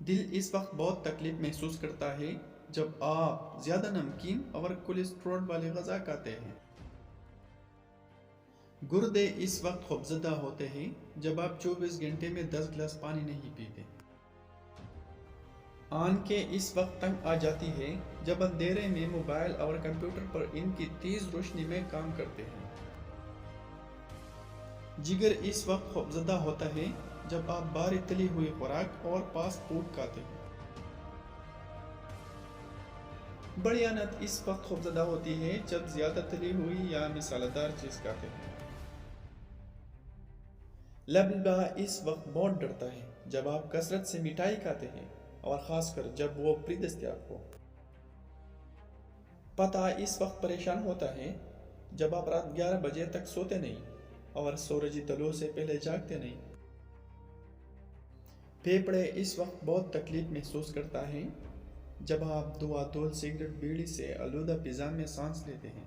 دل اس وقت بہت تکلیف محسوس کرتا ہے جب آپ زیادہ نمکین اور کولیسٹرول والی غذا کھاتے ہیں۔ گردے اس وقت خوفزدہ ہوتے ہیں جب آپ 24 گھنٹے میں 10 گلاس پانی نہیں پیتے۔ آنکھیں اس وقت تنگ آ جاتی ہے جب اندھیرے میں موبائل اور کمپیوٹر پر ان کی تیز روشنی میں کام کرتے ہیں۔ جگر اس وقت خوفزدہ ہوتا ہے جب آپ بھاری تلی ہوئی خوراک اور فاسٹ فوڈ کھاتے ہیں۔ بڑی آنت اس وقت خوفزدہ ہوتی ہے جب زیادہ تلی ہوئی یا مسالہ دار چیز کھاتے ہیں۔ لبلبا اس وقت بہت ڈرتا ہے جب آپ کثرت سے مٹھائی کھاتے ہیں اور خاص کر جب وہ فری دستیاب ہو۔ پتہ اس وقت پریشان ہوتا ہے جب آپ رات 11 بجے تک سوتے نہیں اور سورجی طلوع سے پہلے جاگتے نہیں۔ پھیپھڑے اس وقت بہت تکلیف محسوس کرتا ہے جب آپ دھواں دھول سگریٹ بیڑی سے آلودہ فضا میں سانس لیتے ہیں۔